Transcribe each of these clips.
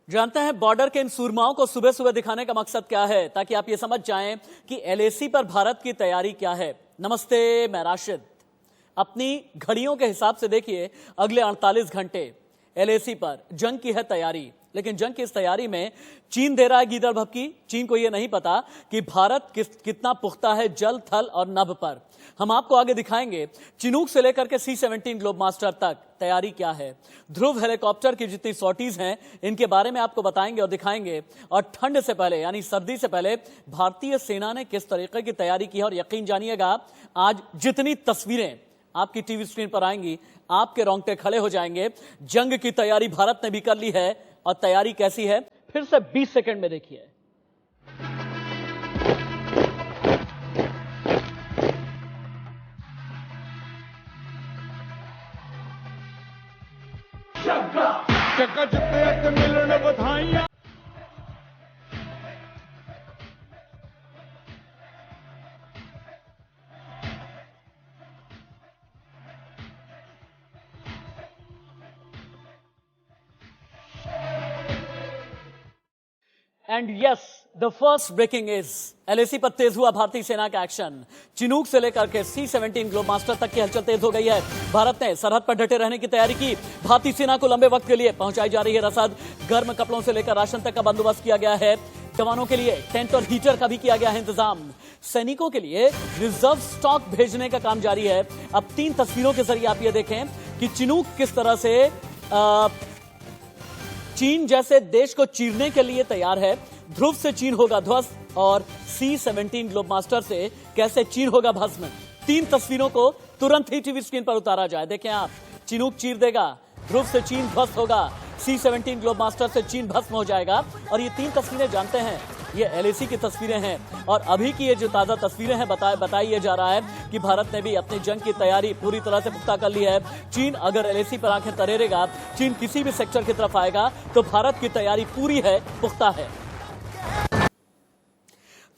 जानते हैं बॉर्डर के इन सूरमाओं को सुबह सुबह दिखाने का मकसद क्या है, ताकि आप ये समझ जाएं कि एलएसी पर भारत की तैयारी क्या है। नमस्ते, मैं राशिद। अपनी घड़ियों के हिसाब से देखिए, अगले 48 घंटे एलएसी पर जंग की है तैयारी। लेकिन जंग की इस तैयारी में चीन दे रहा है गीदड़ भभकी। चीन को यह नहीं पता कि भारत कितना पुख्ता है जल, थल और नभ पर। हम आपको आगे दिखाएंगे चिनूक से लेकर के C-17 ग्लोबमास्टर तक तैयारी क्या है। ध्रुव हेलीकॉप्टर की जितनी सॉर्टीज हैं, इनके बारे में आपको बताएंगे और दिखाएंगे। और ठंड से पहले यानी सर्दी से पहले भारतीय सेना ने किस तरीके की तैयारी की है। और यकीन जानिएगा, आज जितनी तस्वीरें आपकी टीवी स्क्रीन पर आएंगी, आपके रोंगटे खड़े हो जाएंगे। जंग की तैयारी भारत ने भी कर ली है। और तैयारी कैसी है, फिर से 20 सेकंड में देखिए। चक्का जितने मिलने बधाइयां। And yes, the first breaking is LAC पर तेज हुआ भारतीय सेना का एक्शन। चिनूक से लेकर के C-17 ग्लोबमास्टर तक की हलचल तेज हो गई है। भारत ने सरहद पर डटे रहने की तैयारी की। भारतीय सेना को लंबे वक्त के लिए पहुंचाई जा रही है रसद। गर्म कपड़ों से लेकर राशन तक का बंदोबस्त किया गया है। जवानों के लिए टेंट और हीटर का भी किया गया है इंतजाम। सैनिकों के लिए रिजर्व स्टॉक भेजने का काम जारी है। अब 3 तस्वीरों के जरिए आप ये देखें कि चिनूक किस तरह से चीन जैसे देश को चीरने के लिए तैयार है। ध्रुव से चीन होगा ध्वस्त और C-17 ग्लोबमास्टर से कैसे चीन होगा भस्म। 3 तस्वीरों को तुरंत ही टीवी स्क्रीन पर उतारा जाए। देखें आप, चिनूक चीर देगा, ध्रुव से चीन ध्वस्त होगा, C-17 ग्लोबमास्टर से चीन भस्म हो जाएगा। और ये 3 तस्वीरें जानते हैं, ये एलएसी की तस्वीरें हैं। और अभी की ये जो ताजा तस्वीरें हैं, बताया जा रहा है कि भारत ने भी अपनी जंग की तैयारी पूरी तरह से पुख्ता कर ली है। चीन अगर एलएसी पर आंखें तरेरेगा, चीन किसी भी सेक्टर की तरफ आएगा, तो भारत की तैयारी पूरी है, पुख्ता है।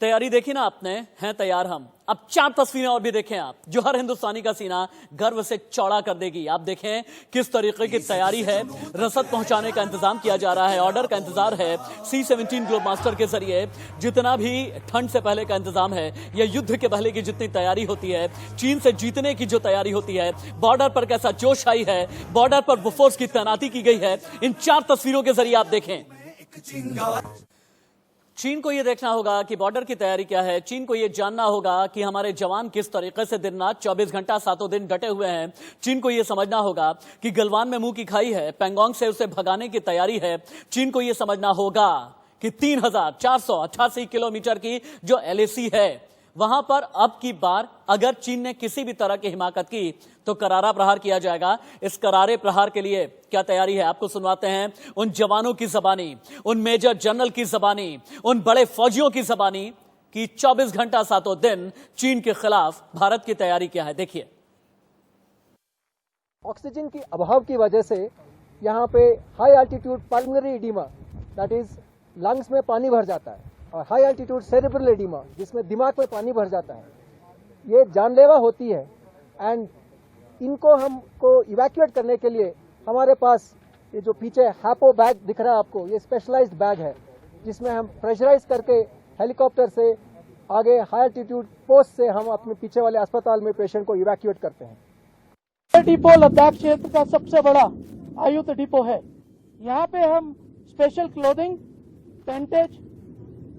तैयारी देखी ना आपने, हैं तैयार हम। अब 4 तस्वीरें और भी देखें आप, जो हर हिंदुस्तानी का सीना गर्व से चौड़ा कर देगी। आप देखें किस तरीके की तैयारी है। रसद पहुंचाने का इंतजाम किया जा रहा है, ऑर्डर का इंतजार है। C-17 ग्लोबमास्टर के जरिए जितना भी ठंड से पहले का इंतजाम है, या युद्ध के पहले की जितनी तैयारी होती है, चीन से जीतने की जो तैयारी होती है, बॉर्डर पर कैसा जोश आई है, बॉर्डर पर फोर्स की तैनाती की गई है, इन 4 तस्वीरों के जरिए आप देखें। चीन को यह देखना होगा कि बॉर्डर की तैयारी क्या है। चीन को यह जानना होगा कि हमारे जवान किस तरीके से दिन रात 24 घंटा 7 दिन डटे हुए हैं। चीन को यह समझना होगा कि गलवान में मुंह की खाई है, पेंगोंग से उसे भगाने की तैयारी है। चीन को यह समझना होगा कि 3488 किलोमीटर की जो एलएसी है, वहां पर अब की बार अगर चीन ने किसी भी तरह की हिमाकत की तो करारा प्रहार किया जाएगा। इस करारे प्रहार के लिए क्या तैयारी है, आपको सुनवाते हैं उन जवानों की जबानी, उन मेजर जनरल की जबानी, उन बड़े फौजियों की जबानी कि 24 घंटा 7 दिन चीन के खिलाफ भारत की तैयारी क्या है। देखिए, ऑक्सीजन की अभाव की वजह से यहाँ पे high altitude pulmonary oedema, that is lungs में पानी भर जाता है, और हाई एल्टीट्यूड सेरेब्रल एडिमा, जिसमें दिमाग में पानी भर जाता है, ये जानलेवा होती है। एंड इनको हमको इवैक्यूएट करने के लिए हमारे पास ये जो पीछे हैपो बैग दिख रहा है आपको, ये स्पेशलाइज्ड बैग है, जिसमें हम प्रेशराइज करके हेलीकॉप्टर से आगे हाई एल्टीट्यूड पोस्ट से हम अपने पीछे वाले अस्पताल में पेशेंट को इवैक्यूएट करते हैं। डिपो लद्दाख क्षेत्र का सबसे बड़ा आयुध डिपो है। यहाँ पे हम special clothing, tentage,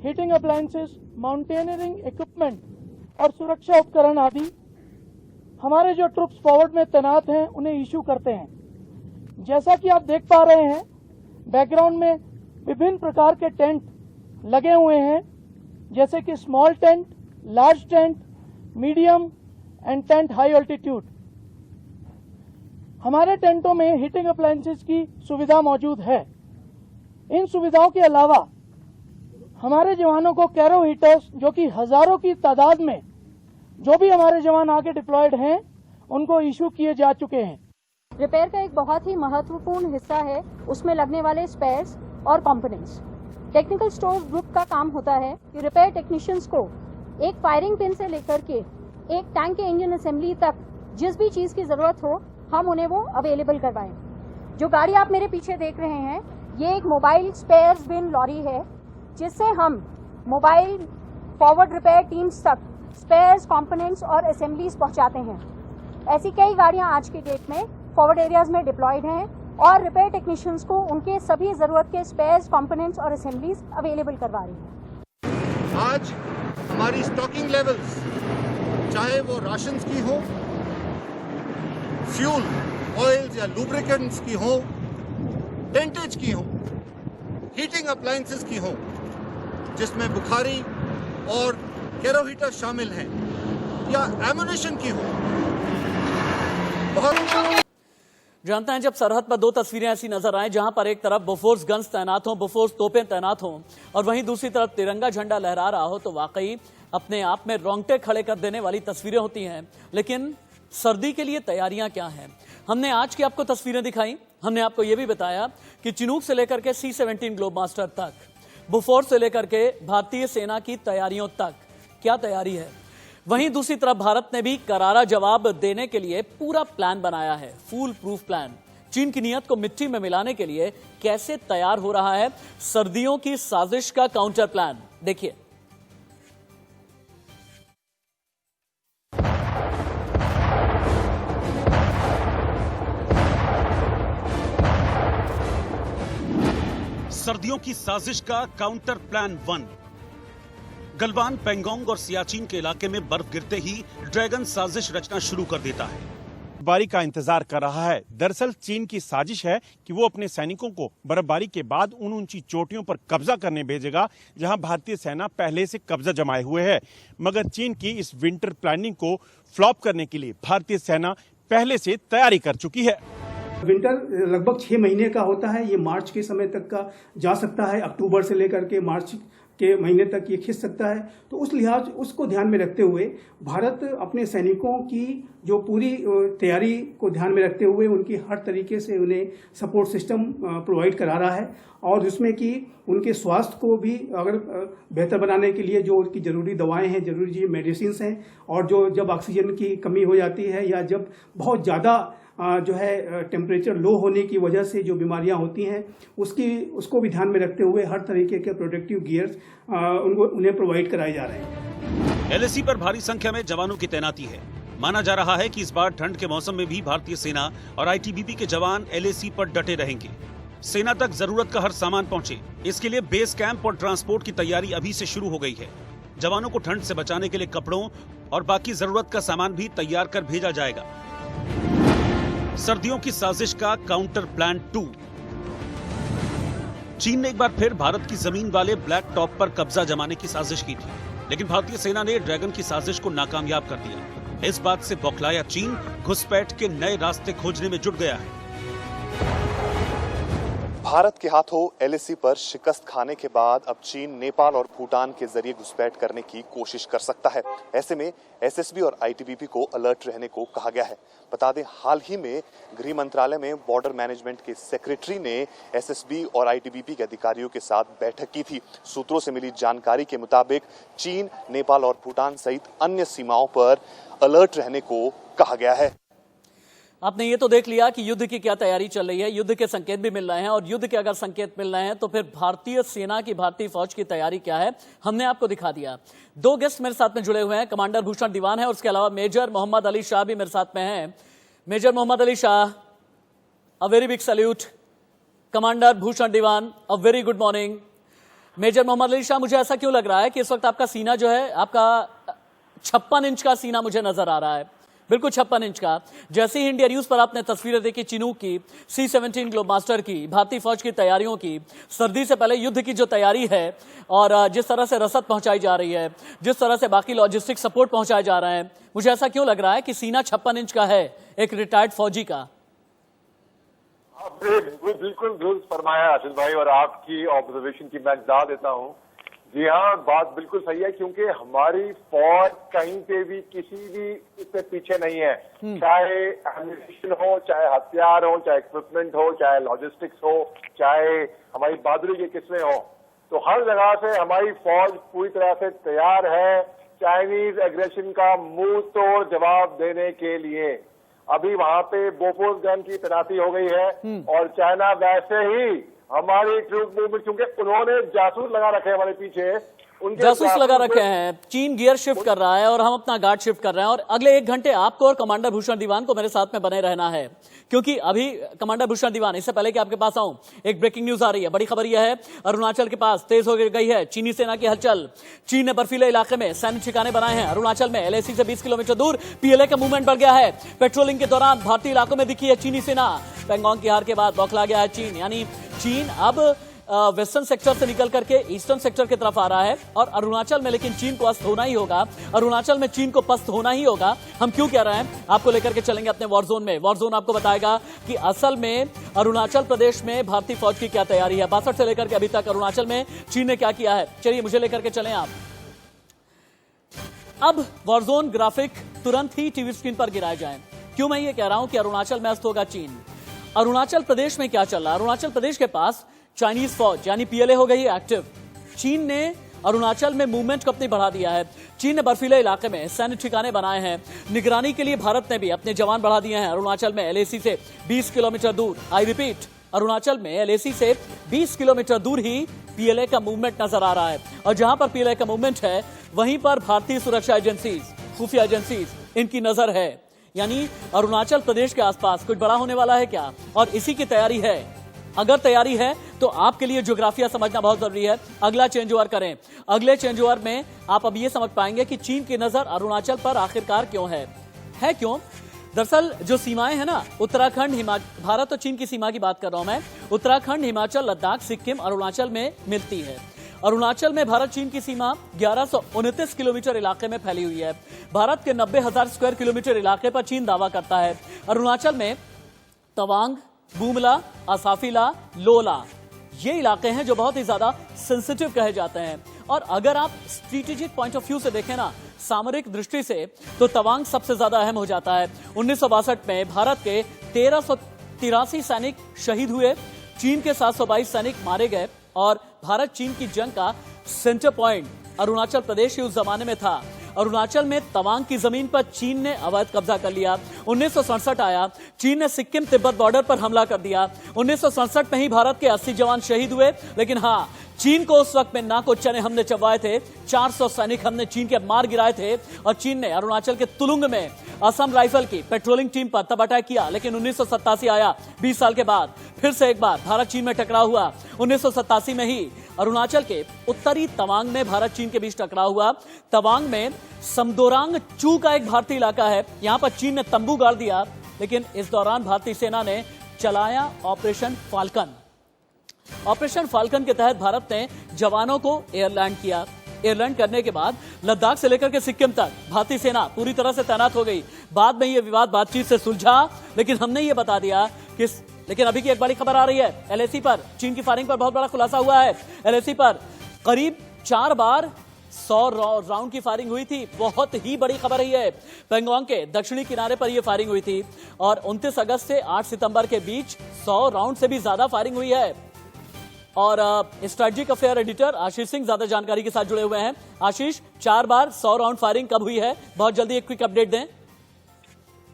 heating appliances, mountaineering equipment और सुरक्षा उपकरण आदि हमारे जो ट्रुप्स फॉरवर्ड में तैनात हैं उन्हें इश्यू करते हैं। जैसा कि आप देख पा रहे हैं, बैकग्राउंड में विभिन्न प्रकार के टेंट लगे हुए हैं, जैसे कि small tent, large tent, medium and tent high altitude. हमारे टेंटों में हीटिंग अप्लायंसेस की सुविधा मौजूद है। इन सुविधाओं के अलावा हमारे जवानों को कैरो हीटर्स, जो कि हजारों की तादाद में जो भी हमारे जवान आगे डिप्लॉयड हैं, उनको इशू किए जा चुके हैं। रिपेयर का एक बहुत ही महत्वपूर्ण हिस्सा है उसमें लगने वाले स्पेयर्स और कंपोनेंट्स। टेक्निकल स्टोर ग्रुप का काम होता है कि रिपेयर टेक्नीशियंस को एक फायरिंग पिन से लेकर के एक टैंक के इंजन असेंबली तक जिस भी चीज की जरूरत हो, हम उन्हें वो अवेलेबल करवाएं। जो गाड़ी आप मेरे पीछे देख रहे हैं, ये एक मोबाइल स्पेयर्स बिन लॉरी है जिससे हम मोबाइल फॉरवर्ड रिपेयर टीम्स तक स्पेयर्स, कंपोनेंट्स और असेंबलीज पहुंचाते हैं। ऐसी कई गाड़ियां आज के डेट में फॉरवर्ड एरियाज में डिप्लॉयड हैं और रिपेयर टेक्नीशियंस को उनके सभी जरूरत के स्पेयर्स, कंपोनेंट्स और असेंबलीज अवेलेबल करवा रही हैं। आज हमारी स्टॉकिंग लेवल्स, चाहे वो राशंस की हो, फ्यूल, ऑयल्स या लुब्रिकेंट्स की हो, टेंटेज की हो, हीटिंग अप्लायंसेस की हो, जिसमें बुखारी और केरो हीटर शामिल हैं, या एमुनिशन की हो, बहुत जानते हैं जब सरहद पर दो तस्वीरें ऐसी नजर आए जहां पर एक तरफ बोफोर्स गन्स तैनात हों, बोफोर्स तोपें तैनात हों और वहीं दूसरी तरफ तिरंगा झंडा लहरा रहा हो, तो वाकई अपने आप में रोंगटे खड़े कर देने वाली तस्वीरें होती हैं। लेकिन सर्दी के लिए तैयारियां क्या हैं? हमने आज की आपको तस्वीरें दिखाई, हमने आपको यह भी बताया कि चिनूक से लेकर के C-17 ग्लोबमास्टर तक, बोफोर्स से लेकर के भारतीय सेना की तैयारियों तक क्या तैयारी है। वहीं दूसरी तरफ भारत ने भी करारा जवाब देने के लिए पूरा प्लान बनाया है, फूल प्रूफ प्लान। चीन की नीयत को मिट्टी में मिलाने के लिए कैसे तैयार हो रहा है सर्दियों की साजिश का काउंटर प्लान, देखिए। सर्दियों की साजिश का काउंटर प्लान 1। गलवान, पेंगोंग और सियाचिन के इलाके में बर्फ गिरते ही ड्रैगन साजिश रचना शुरू कर देता है। बर्फबारी का इंतजार कर रहा है। दरअसल चीन की साजिश है कि वो अपने सैनिकों को बर्फबारी के बाद उन ऊंची चोटियों पर कब्जा करने भेजेगा जहां भारतीय सेना पहले से कब्जा जमाए हुए है। मगर चीन की इस विंटर प्लानिंग को फ्लॉप करने के लिए भारतीय सेना पहले से तैयारी कर चुकी है। विंटर लगभग 6 महीने का होता है। ये मार्च के समय तक का जा सकता है, अक्टूबर से लेकर के मार्च के महीने तक ये खिंच सकता है। तो उस लिहाज उसको ध्यान में रखते हुए भारत अपने सैनिकों की जो पूरी तैयारी को ध्यान में रखते हुए उनकी हर तरीके से उन्हें सपोर्ट सिस्टम प्रोवाइड करा रहा है और जिसमें कि उनके स्वास्थ्य को भी अगर बेहतर बनाने के लिए जो उनकी ज़रूरी दवाएं हैं, ज़रूरी मेडिसिन हैं और जो जब ऑक्सीजन की कमी हो जाती है या जब बहुत ज़्यादा जो है टेम्परेचर लो होने की वजह से जो बीमारियां होती हैं उसको भी ध्यान में रखते हुए हर तरीके के प्रोटेक्टिव गियर्स उन्हें प्रोवाइड कराए जा रहे हैं। एलएसी पर भारी संख्या में जवानों की तैनाती है। माना जा रहा है कि इस बार ठंड के मौसम में भी भारतीय सेना और आईटीबीपी के जवान एलएसी पर डटे रहेंगे। सेना तक जरूरत का हर सामान पहुंचे, इसके लिए बेस कैंप और ट्रांसपोर्ट की तैयारी अभी से शुरू हो गई है। जवानों को ठंड से बचाने के लिए कपड़ों और बाकी जरूरत का सामान भी तैयार कर भेजा जाएगा। सर्दियों की साजिश का काउंटर प्लान 2। चीन ने एक बार फिर भारत की जमीन वाले ब्लैक टॉप पर कब्जा जमाने की साजिश की थी, लेकिन भारतीय सेना ने ड्रैगन की साजिश को नाकामयाब कर दिया। इस बात से बौखलाया चीन घुसपैठ के नए रास्ते खोजने में जुट गया है। भारत के हाथों एलएसी पर शिकस्त खाने के बाद अब चीन नेपाल और भूटान के जरिए घुसपैठ करने की कोशिश कर सकता है। ऐसे में एसएसबी और आईटीबीपी को अलर्ट रहने को कहा गया है। बता दें, हाल ही में गृह मंत्रालय में बॉर्डर मैनेजमेंट के सेक्रेटरी ने एसएसबी और आईटीबीपी के अधिकारियों के साथ बैठक की थी। सूत्रों से मिली जानकारी के मुताबिक चीन, नेपाल और भूटान सहित अन्य सीमाओं पर अलर्ट रहने को कहा गया है। आपने ये तो देख लिया कि युद्ध की क्या तैयारी चल रही है, युद्ध के संकेत भी मिल रहे हैं और युद्ध के अगर संकेत मिल रहे हैं तो फिर भारतीय सेना की, भारतीय फौज की तैयारी क्या है हमने आपको दिखा दिया। दो गेस्ट मेरे साथ में जुड़े हुए हैं, कमांडर भूषण दीवान है और उसके अलावा मेजर मोहम्मद अली शाह भी मेरे साथ में हैं। Major Mohammad Ali Shah, a very big salute. Commander Bhushan Diwan, a very good morning. Major Mohammad Ali Shah, मुझे ऐसा क्यों लग रहा है कि इस वक्त आपका सीना जो है, आपका 56 इंच का सीना मुझे नजर आ रहा है, बिल्कुल 56 इंच का। जैसे ही इंडिया न्यूज पर आपने तस्वीरें देखी चिनूक की, C-17 ग्लोबमास्टर की, भारतीय फौज की तैयारियों की, सर्दी से पहले युद्ध की जो तैयारी है और जिस तरह से रसद पहुंचाई जा रही है, जिस तरह से बाकी लॉजिस्टिक सपोर्ट पहुंचाए जा रहे हैं, मुझे ऐसा क्यों लग रहा है कि सीना 56 इंच का है एक रिटायर्ड फौजी का? बिल्कुल दुरुस्त फरमाया आशीष भाई, और आपकी ऑब्जर्वेशन की मैं दाद देता हूँ। जी हाँ, बात बिल्कुल सही है, क्योंकि हमारी फौज कहीं पे भी किसी भी इससे पीछे नहीं है। चाहे एम्यूनिशन हो, चाहे हथियार हो, चाहे इक्विपमेंट हो, चाहे लॉजिस्टिक्स हो, चाहे हमारी बहादुरी की किस्में हो, तो हर जगह से हमारी फौज पूरी तरह से तैयार है चाइनीज एग्रेशन का मुंह तोड़ जवाब देने के लिए। अभी वहां पे बोफोर्स गन की तैनाती हो गई है और चाइना वैसे ही हमारी ट्रूप मूवमेंट, क्योंकि उन्होंने जासूस लगा रखे हैं हमारे पीछे, उनके जासूस लगा रखे हैं। चीन गियर शिफ्ट कर रहा है और हम अपना गार्ड शिफ्ट कर रहे हैं। और अगले 1 घंटे आपको और कमांडर भूषण दीवान को मेरे साथ में बने रहना है, क्योंकि अभी कमांडर भूषण दीवान, इससे पहले कि आपके पास आऊं, एक ब्रेकिंग न्यूज आ रही है। बड़ी खबर यह है, अरुणाचल के पास तेज हो गई है चीनी सेना की हलचल। चीन ने बर्फीले इलाके में सैन्य ठिकाने बनाए हैं। अरुणाचल में एलएसी से 20 किलोमीटर दूर पीएलए का मूवमेंट बढ़ गया है। पेट्रोलिंग के दौरान भारतीय इलाकों में दिखी है चीनी सेना। पैंगोंग की हार के बाद बौखला गया है चीन, यानी चीन अब वेस्टर्न सेक्टर से निकल करके ईस्टर्न सेक्टर की तरफ आ रहा है। और अरुणाचल में लेकिन चीन को अस्त होना ही होगा, अरुणाचल में चीन को पस्त होना ही होगा। हम क्यों कह रहे हैं, आपको लेकर के चलेंगे अपने वॉर जोन में। वॉर जोन आपको बताएगा कि असल में अरुणाचल प्रदेश में भारतीय फौज की क्या तैयारी है। 62 से लेकर के अभी तक अरुणाचल में चीन ने क्या किया है। चलिए मुझे लेकर के चलें आप। अब वॉर जोन ग्राफिक तुरंत ही टीवी स्क्रीन पर गिराए जाएं। क्यों मैं ये कह रहा हूं कि अरुणाचल में अस्त होगा चीन। अरुणाचल प्रदेश में क्या चल रहा है, अरुणाचल प्रदेश के पास चाइनीज फौज यानी पीएलए हो गई है एक्टिव। चीन ने अरुणाचल में मूवमेंट को अपनी बढ़ा दिया है। चीन ने बर्फीले इलाके में सैन्य ठिकाने बनाए हैं। निगरानी के लिए भारत ने भी अपने जवान बढ़ा दिए हैं। अरुणाचल में एलएसी से 20 किलोमीटर दूर, आई रिपीट, अरुणाचल में एलएसी से 20 किलोमीटर दूर ही पीएलए का मूवमेंट नजर आ रहा है। और जहां पर पीएलए का मूवमेंट है वहीं पर भारतीय सुरक्षा एजेंसीज, खुफिया एजेंसीज, इनकी नजर है। यानी अरुणाचल प्रदेश के आसपास कुछ बड़ा होने वाला है क्या, और इसी की तैयारी है। अगर तैयारी है तो आपके लिए ज्योग्राफिया समझना बहुत जरूरी है। अगला चेंज ओवर करें। अगले चेंज ओवर में आप अब ये समझ पाएंगे कि चीन की नजर अरुणाचल पर आखिरकार क्यों है क्यों। दरअसल जो सीमाएं हैं ना, उत्तराखंड, भारत और चीन की सीमा की बात कर रहा हूं मैं। उत्तराखंड, हिमाचल, लद्दाख, सिक्किम, अरुणाचल में मिलती है। अरुणाचल में भारत चीन की सीमा 1129 किलोमीटर इलाके में फैली हुई है। भारत के 90,000 स्क्वायर किलोमीटर इलाके पर चीन दावा करता है। अरुणाचल में तवांग, बुमला, असाफिला, लोला, ये इलाके हैं जो बहुत ही ज्यादा सेंसिटिव कहे जाते हैं। और अगर आप स्ट्रेटेजिक पॉइंट ऑफ व्यू से देखें ना, सामरिक दृष्टि से, तो तवांग सबसे ज्यादा अहम हो जाता है। 1962 में भारत के 1383 सैनिक शहीद हुए, चीन के 722 सैनिक मारे गए। और भारत चीन की जंग का सेंटर पॉइंट अरुणाचल प्रदेश ही उस जमाने में था। अरुणाचल में तवांग की जमीन पर चीन ने अवैध कब्जा कर लिया। 1967 आया, चीन ने सिक्किम तिब्बत बॉर्डर पर हमला कर दिया। 1967 में ही भारत के 80 जवान शहीद हुए। लेकिन हाँ, चीन को उस वक्त में ना को चने हमने चबवाए थे। 400 सैनिक हमने चीन के मार गिराए थे। और चीन ने अरुणाचल के तुलुंग में असम राइफल की पेट्रोलिंग टीम पर तब अटैक किया। लेकिन 1987 आया, 20 साल के बाद फिर से एक बार भारत चीन में टकराव हुआ। 1987 में ही अरुणाचल के उत्तरी तवांग में भारत चीन के बीच टकराव हुआ। तवांग में समदोरांग चू का एक भारतीय इलाका है, यहां पर चीन ने तंबू गाड़ दिया। लेकिन इस दौरान भारतीय सेना ने चलाया ऑपरेशन फाल्कन। ऑपरेशन फाल्कन के तहत भारत ने जवानों को एयरलैंड किया। एयरलैंड करने के बाद लद्दाख से लेकर के सिक्किम तक भारतीय सेना पूरी तरह से तैनात हो गई। बाद में यह विवाद बातचीत से सुलझा, लेकिन हमने ये बता दिया कि लेकिन अभी की एक बड़ी खबर आ रही है। एलएसी पर चीन की फायरिंग पर बहुत बड़ा खुलासा हुआ है। एलएसी पर करीब 4 बार 100 राउंड की फायरिंग हुई थी। बहुत ही बड़ी खबर है ये। पैंगोंग के दक्षिणी किनारे पर यह फायरिंग हुई थी और 29 अगस्त से 8 सितंबर के बीच 100 राउंड से भी ज्यादा फायरिंग हुई है। और strategic affair editor Ashish Singh ज्यादा जानकारी के साथ जुड़े हुए हैं। आशीष, 4 बार 100 राउंड फायरिंग कब हुई है? बहुत जल्दी एक क्विक अपडेट दें।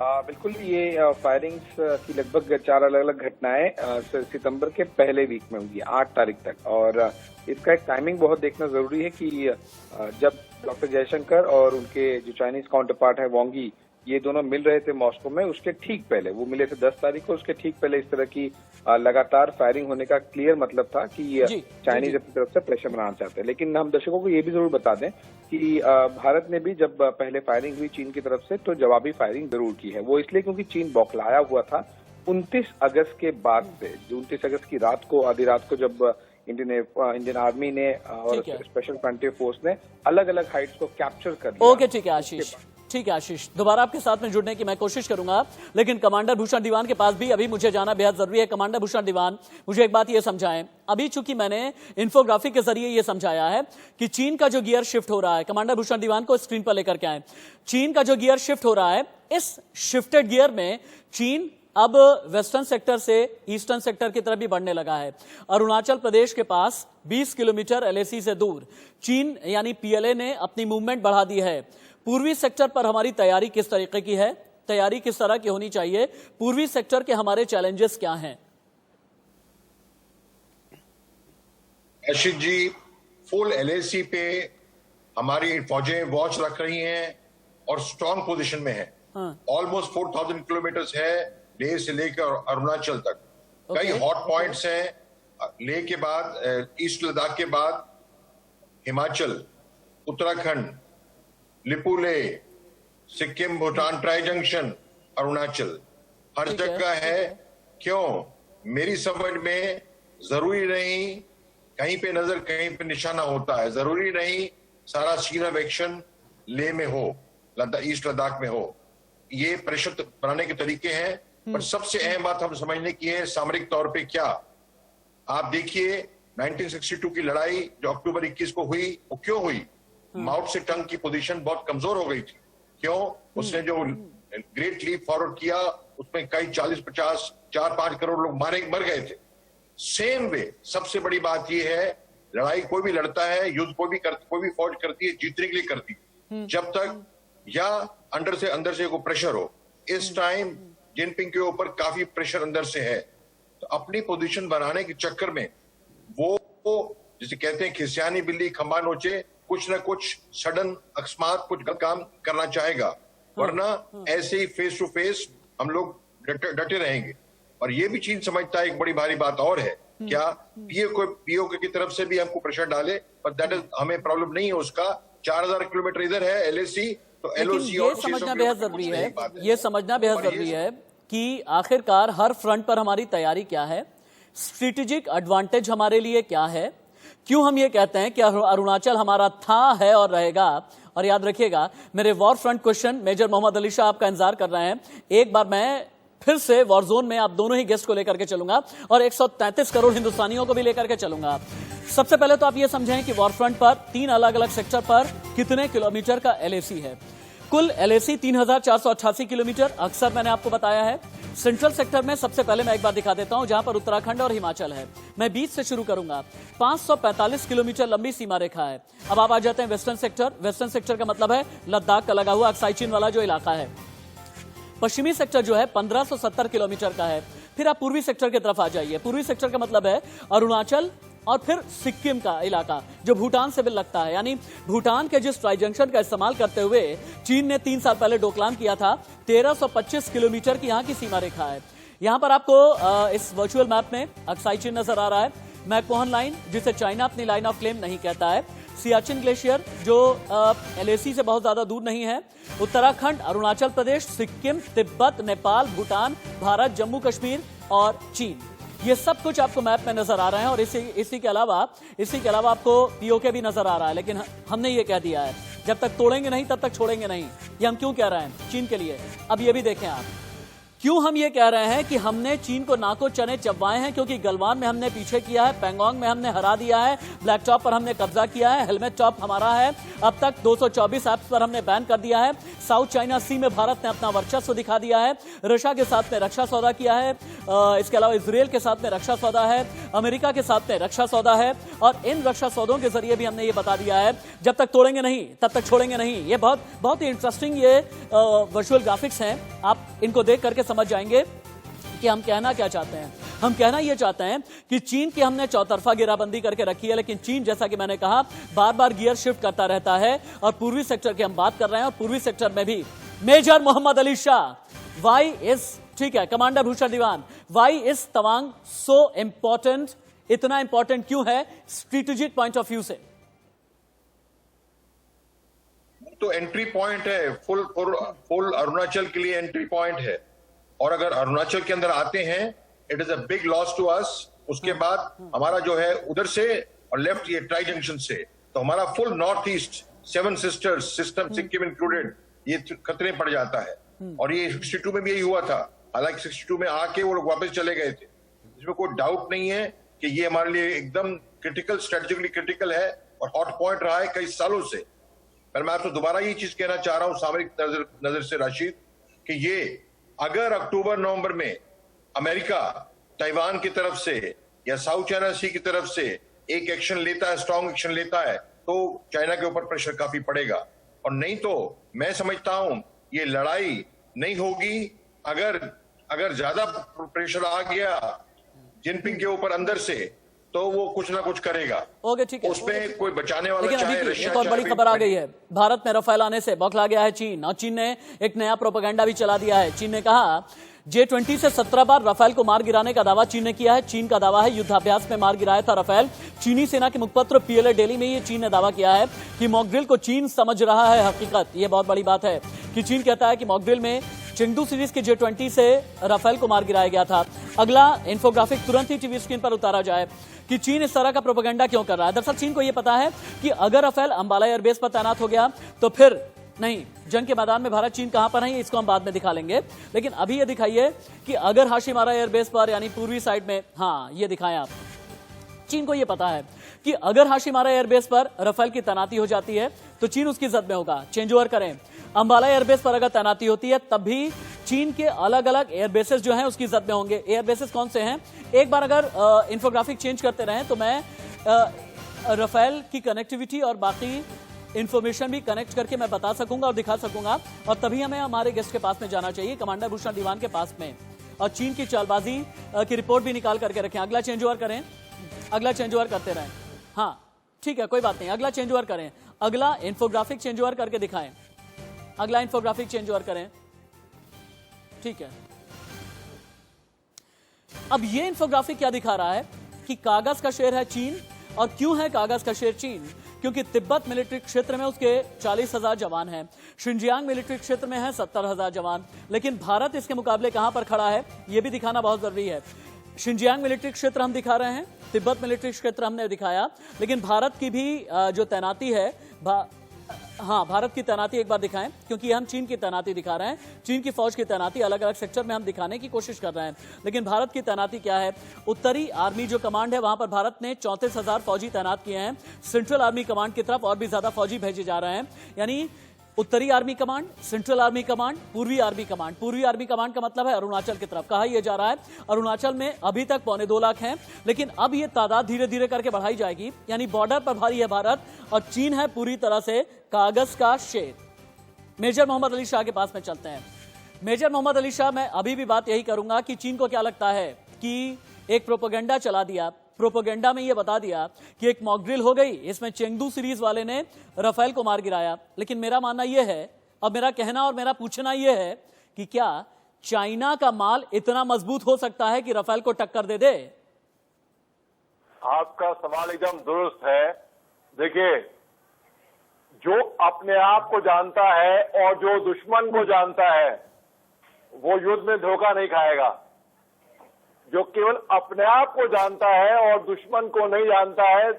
बिल्कुल, ये फायरिंग्स की लगभग 4 अलग अलग घटनाएं सितंबर के पहले वीक में हुई, 8 तारीख तक। और इसका एक टाइमिंग बहुत देखना जरूरी है कि जब डॉक्टर जयशंकर और उनके जो चाइनीज काउंटर पार्ट है वांगी, ये दोनों मिल रहे थे मॉस्को में, उसके ठीक पहले वो मिले थे 10 तारीख को। उसके ठीक पहले इस तरह की लगातार फायरिंग होने का क्लियर मतलब था कि चाइनीज अपनी तरफ से प्रेशर बनाना चाहते हैं। लेकिन हम दर्शकों को ये भी जरूर बता दें कि भारत ने भी जब पहले फायरिंग हुई चीन की तरफ से तो जवाबी फायरिंग जरूर की है। वो इसलिए क्योंकि चीन बौखलाया हुआ था 29 अगस्त के बाद से। 29 अगस्त की रात को, आधी रात को, जब इंडियन आर्मी ने और स्पेशल फ्रंटियर फोर्स ने अलग अलग हाइट्स को कैप्चर कर लिया। ओके, ठीक है आशीष, ठीक है आशीष, दोबारा आपके साथ में जुड़ने की मैं कोशिश करूंगा। लेकिन कमांडर भूषण दीवान के पास भी अभी मुझे जाना बेहद जरूरी है। कमांडर भूषण दीवान, मुझे एक बात ये समझाएं। अभी चूंकि मैंने इन्फोग्राफिक के जरिए ये समझाया है कि चीन का जो गियर शिफ्ट हो रहा है, कमांडर भूषण दीवान को स्क्रीन पर लेकर के आए। चीन का जो गियर शिफ्ट हो रहा है, इस शिफ्टेड गियर में चीन अब वेस्टर्न सेक्टर से ईस्टर्न सेक्टर की तरफ भी बढ़ने लगा है। अरुणाचल प्रदेश के पास 20 किलोमीटर एलएसी से दूर चीन यानी पीएलए ने अपनी मूवमेंट बढ़ा दी है। पूर्वी सेक्टर पर हमारी तैयारी किस तरीके की है, तैयारी किस तरह की होनी चाहिए, पूर्वी सेक्टर के हमारे चैलेंजेस क्या हैं? रशीद जी, फुल LAC पे हमारी फौजें वॉच रख रही हैं और स्ट्रॉन्ग पोजीशन में है। ऑलमोस्ट 4000 किलोमीटर है लेह से लेकर अरुणाचल तक। कई हॉट पॉइंट्स हैं लेह के बाद, ईस्ट लद्दाख के बाद हिमाचल, उत्तराखंड, लिपुले, सिक्किम, भूटान, ट्राई जंक्शन, अरुणाचल, हर जगह है। क्यों? मेरी समझ में जरूरी नहीं कहीं पे नजर कहीं पे निशाना होता है, जरूरी नहीं सारा सीन ऑफ एक्शन लेह में हो, ईस्ट लद्दाख में हो। ये प्रेशर बनाने के तरीके हैं, पर सबसे अहम बात हम समझने की है सामरिक तौर पे क्या। आप देखिए 1962 की लड़ाई जो अक्टूबर 21 को हुई, वो क्यों हुई? माओ से टंग की पोजीशन बहुत कमजोर हो गई थी। क्यों? उसने जो ग्रेट लीप फॉरवर्ड किया उसमें कई 40-50, 4-5 करोड़ लोग मर गए थे। सेम वे सबसे बड़ी बात यह है, लड़ाई कोई भी लड़ता है, युद्ध कोई भी फौज करती है जीतने के लिए करती है, जब तक या अंदर से कोई प्रेशर हो। इस टाइम जिनपिंग के ऊपर काफी प्रेशर अंदर से है, तो अपनी पोजीशन बनाने के चक्कर में वो जिसे कहते हैं खिसियानी बिल्ली खंबा नोचे, कुछ ना कुछ सडन अकस्मात कुछ गलत काम करना चाहेगा, वरना ऐसे ही फेस टू फेस हम लोग डटे रहेंगे। और ये भी चीन समझता है, एक बड़ी भारी बात और है, क्या पीओके की तरफ से भी हमको प्रेशर डाले, पर दैट इज हमें प्रॉब्लम नहीं है उसका। 4000 किलोमीटर इधर है LAC, तो LOC ये समझना बेहद जरूरी है, ये समझना बेहद जरूरी है कि आखिरकार हर फ्रंट पर हमारी तैयारी क्या है, स्ट्रेटेजिक एडवांटेज हमारे लिए क्या है, क्यों हम ये कहते हैं कि अरुणाचल हमारा था, है और रहेगा। और याद रखिएगा, मेरे war front question major Mohammad Ali Shah आपका इंतजार कर रहे हैं। एक बार मैं फिर से वॉर जोन में आप दोनों ही गेस्ट को लेकर के चलूंगा और 133 करोड़ हिंदुस्तानियों को भी लेकर के चलूंगा। सबसे पहले तो आप ये समझें कि वॉर फ्रंट पर 3 अलग अलग सेक्टर पर कितने किलोमीटर का LAC है। कुल LAC 3488 किलोमीटर, अक्सर मैंने आपको बताया है। सेंट्रल सेक्टर में सबसे पहले मैं एक बार दिखा देता हूं, जहां पर उत्तराखंड और हिमाचल है। मैं बीच से शुरू करूंगा। 545 किलोमीटर लंबी सीमा रेखा है। अब आप आ जाते हैं वेस्टर्न सेक्टर। वेस्टर्न सेक्टर का मतलब है लद्दाख का लगा हुआ अक्साई चीन वाला जो इलाका है। पश्चिमी सेक्टर जो है 1570 किलोमीटर का है। फिर आप पूर्वी सेक्टर की तरफ आ जाइए। पूर्वी सेक्टर का मतलब है अरुणाचल और फिर सिक्किम का इलाका जो भूटान से भी लगता है, यानी भूटान के जिस ट्राई जंक्शन का इस्तेमाल करते हुए चीन ने 3 साल पहले डोकलाम किया था, 1325 किलोमीटर की यहाँ की सीमा रेखा है। यहाँ पर आपको इस वर्चुअल मैप में अक्साई चीन नजर आ रहा है, मैकमोहन लाइन जिसे चाइना अपनी लाइन ऑफ क्लेम नहीं कहता है, सियाचिन ग्लेशियर जो LAC से बहुत ज्यादा दूर नहीं है, उत्तराखंड, अरुणाचल प्रदेश, सिक्किम, तिब्बत, नेपाल, भूटान, भारत, जम्मू कश्मीर और चीन। ये सब कुछ आपको मैप में नजर आ रहे हैं और इसी के अलावा आपको POK भी नजर आ रहा है। लेकिन हमने ये कह दिया है, जब तक तोड़ेंगे नहीं तब तक छोड़ेंगे नहीं। ये हम क्यों कह रहे हैं चीन के लिए? अब ये भी देखें आप, क्यों हम ये कह रहे हैं कि हमने चीन को नाको चने चबवाए हैं, क्योंकि गलवान में हमने पीछे किया है, पैंगोंग में हमने हरा दिया है, ब्लैक टॉप पर हमने कब्जा किया है, हेलमेट टॉप हमारा है, अब तक 224 ऐप्स पर हमने बैन कर दिया है, साउथ चाइना सी में भारत ने अपना वर्चस्व दिखा दिया है, रशिया के साथ में रक्षा सौदा किया है, इसके अलावा इजराइल के साथ में रक्षा सौदा है, अमेरिका के साथ में रक्षा सौदा है, और इन रक्षा सौदों के जरिए भी हमने ये बता दिया है जब तक तोड़ेंगे नहीं तब तक छोड़ेंगे नहीं। ये बहुत ही इंटरेस्टिंग ये वर्चुअल ग्राफिक्स हैं, आप इनको देख करके समझ जाएंगे कि हम कहना क्या चाहते हैं। हम कहना यह चाहते हैं कि चीन की हमने चौतरफा घेराबंदी करके रखी है, लेकिन चीन जैसा कि मैंने कहा बार बार गियर शिफ्ट करता रहता है। और पूर्वी सेक्टर की हम बात कर रहे हैं, और पूर्वी सेक्टर में भी major Mohammad Ali Shah, why is, ठीक है, commander Bhushan Diwan, why is Tawang so important? इतना इंपॉर्टेंट क्यों है स्ट्रेटेजिक पॉइंट ऑफ व्यू से? तो एंट्री पॉइंट है, फुल अरुणाचल के लिए एंट्री पॉइंट है, और अगर अरुणाचल के अंदर आते हैं it is a big loss to us. उसके बाद हमारा जो है उधर से और लेफ्ट ये ट्राई जंक्शन से, तो हमारा full north east 7 sisters system Sikkim included ये खतरे पड़ जाता है। और ये 62 में भी यही हुआ था, हालांकि 62 में आके वो लोग वापस चले गए थे। इसमें कोई डाउट नहीं है कि ये हमारे लिए एकदम क्रिटिकल, स्ट्रेटेजिकली क्रिटिकल है और हॉट पॉइंट रहा है कई सालों से। पर मैं आपको दोबारा ये चीज कहना चाह रहा हूं सामरिक नजर से राशिद, कि ये अगर अक्टूबर नवंबर में अमेरिका ताइवान की तरफ से या साउथ चाइना सी की तरफ से एक एक्शन लेता है, स्ट्रॉन्ग एक्शन लेता है, तो चाइना के ऊपर प्रेशर काफी पड़ेगा। और नहीं तो मैं समझता हूं ये लड़ाई नहीं होगी। अगर ज्यादा प्रेशर आ गया जिनपिंग के ऊपर अंदर से, तो वो कुछ ना कुछ करेगा। ओके, ठीक है, उसमें कोई बचाने वाला लेकिन चाहे अभी रशिया एक और बड़ी चाहे खबर आ गई है। भारत में राफेल आने से बौखला गया है चीन, और चीन ने एक नया प्रोपेगेंडा भी चला दिया है। चीन ने कहा J-20 से 17 बार राफेल को मार गिराने का दावा चीन ने किया है। चीन का दावा है युद्धाभ्यास में मार गिराया था राफेल। चीनी सेना के मुखपत्र PLA डेली में ये चीन ने दावा किया है कि मॉकड्रिल को चीन समझ रहा है हकीकत। ये बहुत बड़ी बात है कि चीन कहता है कि मॉकड्रिल में चेंगडू सीरीज के J-20 से राफेल को मार गिराया गया था। अगला इंफोग्राफिक तुरंत ही टीवी स्क्रीन पर उतारा जाए कि चीन इस तरह का प्रोपेगेंडा क्यों कर रहा है। दरअसल चीन को यह पता है कि अगर राफेल अंबाला एयरबेस पर तैनात हो गया तो फिर नहीं, जंग के मैदान में भारत चीन कहां पर है इसको हम बाद में दिखा लेंगे, लेकिन अभी ये दिखाइए कि अगर हाशिमारा एयरबेस पर यानी पूर्वी साइड में, हाँ ये दिखाएं आप, चीन को ये पता है कि अगर हाशिमारा एयरबेस पर राफेल की तैनाती हो जाती है तो चीन उसकी जद में होगा। चेंज ओवर करें, अंबाला एयरबेस पर अगर तैनाती होती है तब भी चीन के अलग अलग एयरबेसेस जो हैं उसकी जद में होंगे। एयरबेसेस कौन से हैं, एक बार अगर इंफोग्राफिक चेंज करते रहें तो मैं राफेल की कनेक्टिविटी और बाकी इंफॉर्मेशन भी कनेक्ट करके मैं बता सकूंगा और दिखा सकूंगा, और तभी हमें हमारे गेस्ट के पास में जाना चाहिए, कमांडर भूषण दीवान के पास में, और चीन की चालबाजी की रिपोर्ट भी निकाल करके रखें। अगला चेंज ओवर करें, अगला चेंज ओवर करते रहें। हाँ ठीक है, कोई बात नहीं, अगला चेंज ओवर करें, अगला इंफोग्राफिक चेंज ओवर करके दिखाएं, अगला इंफोग्राफिक चेंज ओवर करें। ठीक है, अब ये इंफोग्राफिक क्या दिखा रहा है कि कागज का शेर है चीन। और क्यों है कागज का शेर चीन, क्योंकि तिब्बत मिलिट्री क्षेत्र में उसके 40,000 जवान हैं, शिंजियांग मिलिट्री क्षेत्र में है 70,000 जवान, लेकिन भारत इसके मुकाबले कहां पर खड़ा है यह भी दिखाना बहुत जरूरी है। शिंजियांग मिलिट्री क्षेत्र हम दिखा रहे हैं, तिब्बत मिलिट्री क्षेत्र हमने दिखाया, लेकिन भारत की भी जो तैनाती है, हाँ भारत की तैनाती एक बार दिखाएं, क्योंकि हम चीन की तैनाती दिखा रहे हैं। चीन की फौज की तैनाती अलग अलग सेक्टर में हम दिखाने की कोशिश कर रहे हैं, लेकिन भारत की तैनाती क्या है। उत्तरी आर्मी जो कमांड है वहां पर भारत ने 34,000 फौजी तैनात किए हैं। सेंट्रल आर्मी कमांड की तरफ और भी ज्यादा फौजी भेजे जा रहे हैं, यानी उत्तरी army command, central army command, पूर्वी आर्मी कमांड। पूर्वी आर्मी कमांड का मतलब है अरुणाचल की तरफ। कहा यह जा रहा है अरुणाचल में अभी तक 2.25 लाख हैं, लेकिन अब यह तादाद धीरे धीरे करके बढ़ाई जाएगी, यानी बॉर्डर पर भारी है भारत और चीन है पूरी तरह से कागज का शेर। मेजर मोहम्मद अली शाह के पास में चलते हैं। मेजर मोहम्मद अली शाह, मैं अभी भी बात यही करूंगा कि चीन को क्या लगता है कि एक प्रोपेगेंडा चला दिया, प्रोपेगेंडा में यह बता दिया कि एक मॉक ड्रिल हो गई, इसमें चेंगडू सीरीज वाले ने राफेल को मार गिराया। लेकिन मेरा मानना यह है, अब मेरा कहना और मेरा पूछना यह है कि क्या चाइना का माल इतना मजबूत हो सकता है कि राफेल को टक्कर दे दे? आपका सवाल एकदम दुरुस्त है। देखिए, जो अपने आप को जानता है और जो दुश्मन को जानता है वो युद्ध में धोखा नहीं खाएगा। जो केवल अपने आप को जानता है और दुश्मन को नहीं जानता है,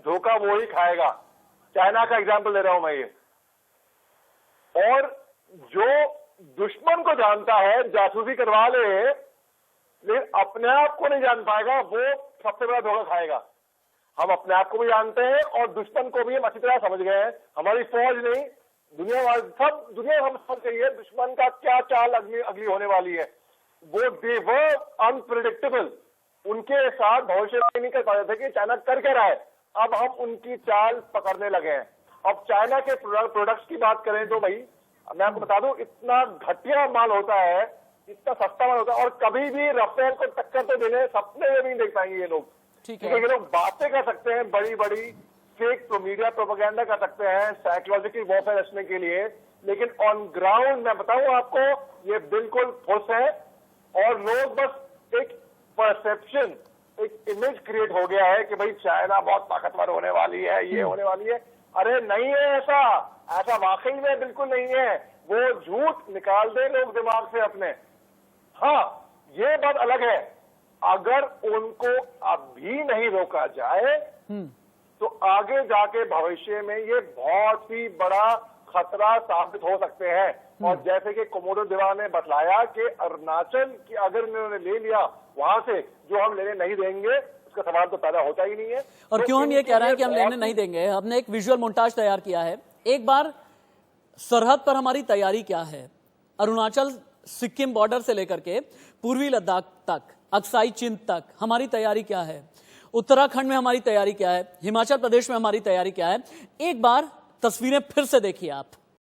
धोखा वो ही खाएगा। चाइना का एग्जाम्पल दे रहा हूं मैं ये। और जो दुश्मन को जानता है, जासूसी करवा ले, लेकिन अपने आप को नहीं जान पाएगा, वो सबसे बड़ा धोखा खाएगा। हम अपने आप को भी जानते हैं और दुश्मन को भी हम अच्छी तरह समझ गए हैं। हमारी फौज नहीं, दुनिया सब दुनिया हम समझ गई है दुश्मन का क्या चाल अगली होने वाली है। वो देवर अनप्रिडिक्टेबल, उनके साथ भविष्यवाणी नहीं कर पाते थे कि चाइना कर क्या रहा है। अब हम उनकी चाल पकड़ने लगे हैं। अब चाइना के प्रोडक्ट्स की बात करें तो भाई मैं आपको बता दूं, इतना घटिया माल होता है, इतना सस्ता माल होता है, और कभी भी राफेल को टक्कर तो देने सपने में भी नहीं देख पाएंगे ये लोग। ठीक है, ये लोग बातें कर सकते हैं, बड़ी बड़ी फेक मीडिया प्रोपेगेंडा कर सकते हैं साइकोलॉजिकल वॉरफेयर रचने के लिए, लेकिन ऑन ग्राउंड मैं बताऊं आपको ये बिल्कुल फुस है। और लोग बस एक परसेप्शन, एक इमेज क्रिएट हो गया है कि भाई चाइना बहुत ताकतवर होने वाली है, ये होने वाली है। अरे नहीं है ऐसा, ऐसा वाकई में बिल्कुल नहीं है। वो झूठ निकाल दे लोग दिमाग से अपने। हाँ, ये बात अलग है, अगर उनको अभी नहीं रोका जाए तो आगे जाके भविष्य में ये बहुत ही बड़ा खतरा साबित हो सकते हैं। और जैसे कि कोमोडो दिवा ने बतलाया कि अरुणाचल की अगर इन्होंने ले लिया, वहां से जो हम लेने नहीं देंगे, उसका सवाल तो पैदा होता ही नहीं है। और क्यों हम ये कह रहे हैं कि हम लेने नहीं देंगे? हमने एक विजुअल मोन्टाज तैयार किया है। एक बार सरहद पर हमारी तैयारी क्या है, अरुणाचल सिक्किम बॉर्डर से लेकर के पूर्वी लद्दाख तक, अक्साई चीन तक हमारी तैयारी क्या है, उत्तराखंड में हमारी तैयारी क्या है, हिमाचल प्रदेश में हमारी तैयारी क्या है। एक बार तस्वीरें फिर से देखिए आप।